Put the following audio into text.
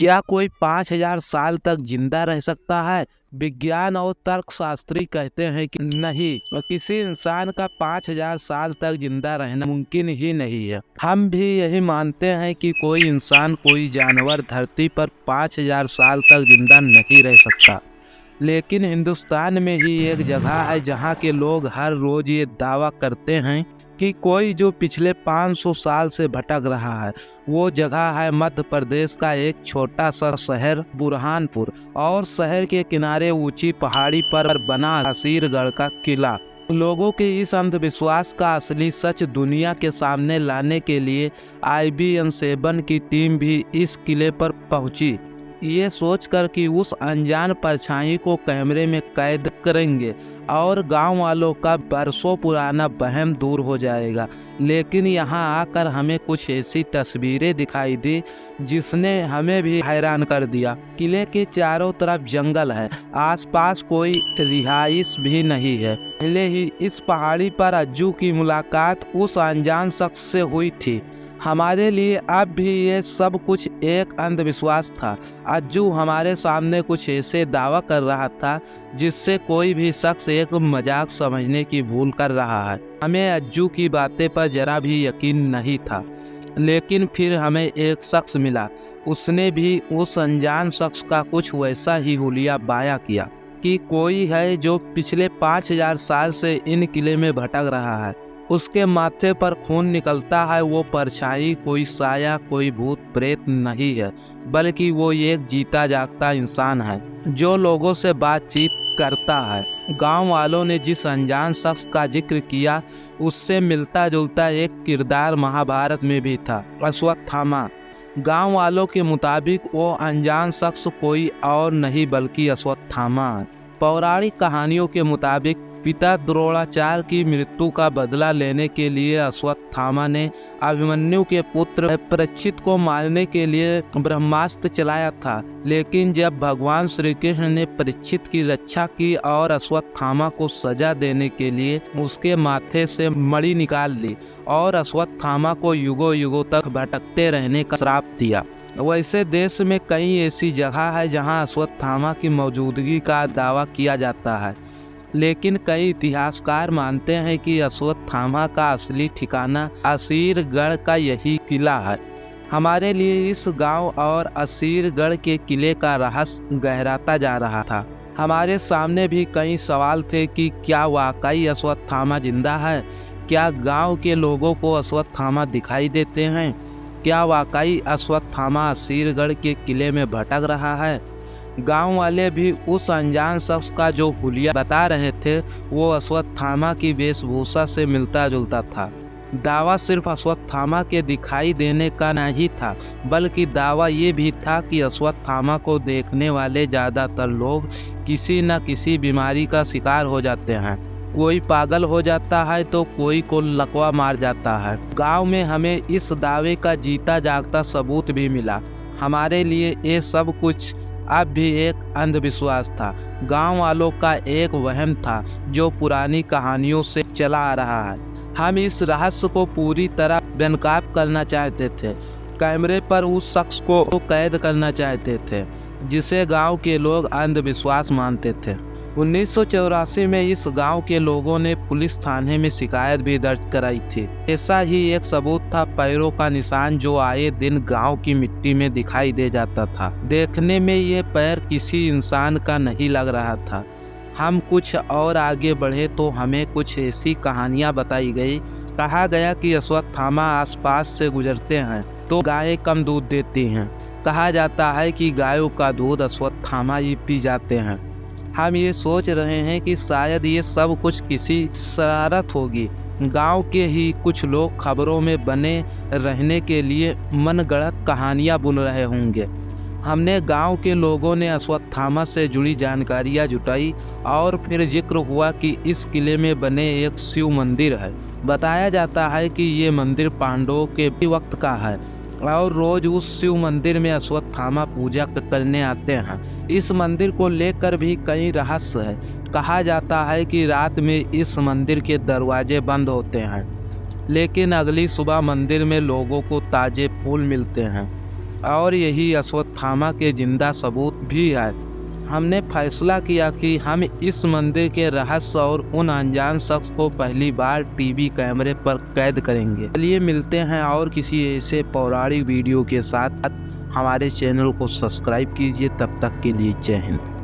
क्या कोई 5000 साल तक जिंदा रह सकता है? विज्ञान और तर्कशास्त्री कहते हैं कि नहीं, किसी इंसान का 5000 साल तक जिंदा रहना मुमकिन ही नहीं है। हम भी यही मानते हैं कि कोई इंसान, कोई जानवर धरती पर 5000 साल तक जिंदा नहीं रह सकता। लेकिन हिंदुस्तान में ही एक जगह है जहाँ के लोग हर रोज ये दावा करते हैं कि कोई जो पिछले 500 साल से भटक रहा है। वो जगह है मध्य प्रदेश का एक छोटा सा शहर बुरहानपुर, और शहर के किनारे ऊंची पहाड़ी पर बना असीरगढ़ का किला। लोगों के इस अंधविश्वास का असली सच दुनिया के सामने लाने के लिए IBN7 की टीम भी इस किले पर पहुंची, ये सोचकर कि उस अनजान परछाई को कैमरे में कैद करेंगे और गांव वालों का बरसों पुराना वहम दूर हो जाएगा। लेकिन यहाँ आकर हमें कुछ ऐसी तस्वीरें दिखाई दी जिसने हमें भी हैरान कर दिया। किले के चारों तरफ जंगल है, आसपास कोई रिहाइश भी नहीं है। पहले ही इस पहाड़ी पर अज्जू की मुलाकात उस अनजान शख्स से हुई थी। हमारे लिए अब भी ये सब कुछ एक अंधविश्वास था। अज्जू हमारे सामने कुछ ऐसे दावा कर रहा था जिससे कोई भी शख्स एक मजाक समझने की भूल कर रहा है। हमें अज्जू की बातें पर जरा भी यकीन नहीं था। लेकिन फिर हमें एक शख्स मिला, उसने भी उस अनजान शख्स का कुछ वैसा ही हुलिया बायां किया कि कोई है जो पिछले 5000 साल से इन किले में भटक रहा है। उसके माथे पर खून निकलता है। वो परछाई कोई साया, कोई भूत प्रेत नहीं है, बल्कि वो एक जीता जागता इंसान है जो लोगों से बातचीत करता है। गांव वालों ने जिस अनजान शख्स का जिक्र किया, उससे मिलता जुलता एक किरदार महाभारत में भी था, अश्वत्थामा। गांव वालों के मुताबिक वो अनजान शख्स कोई और नहीं बल्कि अश्वत्थामा है। पौराणिक कहानियों के मुताबिक पिता द्रोणाचार्य की मृत्यु का बदला लेने के लिए अश्वत्थामा ने अभिमन्यु के पुत्र परीक्षित को मारने के लिए ब्रह्मास्त्र चलाया था। लेकिन जब भगवान श्री कृष्ण ने परीक्षित की रक्षा की और अश्वत्थामा को सजा देने के लिए उसके माथे से मणि निकाल ली और अश्वत्थामा को युगों युगों तक भटकते रहने का श्राप दिया। वैसे देश में कई ऐसी जगह है जहां अश्वत्थामा की मौजूदगी का दावा किया जाता है, लेकिन कई इतिहासकार मानते हैं कि अश्वत्थामा का असली ठिकाना असीरगढ़ का यही किला है। हमारे लिए इस गांव और असीरगढ़ के किले का रहस्य गहराता जा रहा था। हमारे सामने भी कई सवाल थे कि क्या वाकई अश्वत्थामा जिंदा है? क्या गांव के लोगों को अश्वत्थामा दिखाई देते हैं? क्या वाकई अश्वत्थामा असीरगढ़ के किले में भटक रहा है? गांव वाले भी उस अनजान शख्स का जो हुलिया बता रहे थे वो अश्वत्थामा की वेशभूषा से मिलता जुलता था। दावा सिर्फ अश्वत्थामा के दिखाई देने का नहीं था, बल्कि दावा ये भी था कि अश्वत्थामा को देखने वाले ज़्यादातर लोग किसी न किसी बीमारी का शिकार हो जाते हैं। कोई पागल हो जाता है तो कोई को लकवा मार जाता है। गांव में हमें इस दावे का जीता जागता सबूत भी मिला। हमारे लिए ये सब कुछ अब भी एक अंधविश्वास था, गांव वालों का एक वहम था जो पुरानी कहानियों से चला आ रहा है। हम इस रहस्य को पूरी तरह बेनकाब करना चाहते थे। कैमरे पर उस शख्स को कैद करना चाहते थे जिसे गांव के लोग अंधविश्वास मानते थे। 1984 में इस गांव के लोगों ने पुलिस थाने में शिकायत भी दर्ज कराई थी। ऐसा ही एक सबूत था पैरों का निशान जो आए दिन गांव की मिट्टी में दिखाई दे जाता था। देखने में ये पैर किसी इंसान का नहीं लग रहा था। हम कुछ और आगे बढ़े तो हमें कुछ ऐसी कहानियां बताई गई। कहा गया कि अश्वत्थामा आसपास से गुजरते हैं तो गायें कम दूध देती हैं। कहा जाता है कि गायों का दूध अश्वत्थामा ही पी जाते हैं। हम ये सोच रहे हैं कि शायद ये सब कुछ किसी शरारत होगी। गांव के ही कुछ लोग खबरों में बने रहने के लिए मनगढ़ंत कहानियां बुन रहे होंगे। हमने गांव के लोगों ने अश्वत्थामा से जुड़ी जानकारियां जुटाई और फिर जिक्र हुआ कि इस किले में बने एक शिव मंदिर है। बताया जाता है कि ये मंदिर पांडवों के वक्त का है और रोज उस शिव मंदिर में अश्वत्थामा पूजा करने आते हैं। इस मंदिर को लेकर भी कई रहस्य है। कहा जाता है कि रात में इस मंदिर के दरवाजे बंद होते हैं, लेकिन अगली सुबह मंदिर में लोगों को ताजे फूल मिलते हैं। और यही अश्वत्थामा के जिंदा सबूत भी है। हमने फैसला किया कि हम इस मंदिर के रहस्य और उन अनजान शख्स को पहली बार टीवी कैमरे पर कैद करेंगे। चलिए मिलते हैं और किसी ऐसे पौराणिक वीडियो के साथ। हमारे चैनल को सब्सक्राइब कीजिए। तब तक के लिए जय हिंद।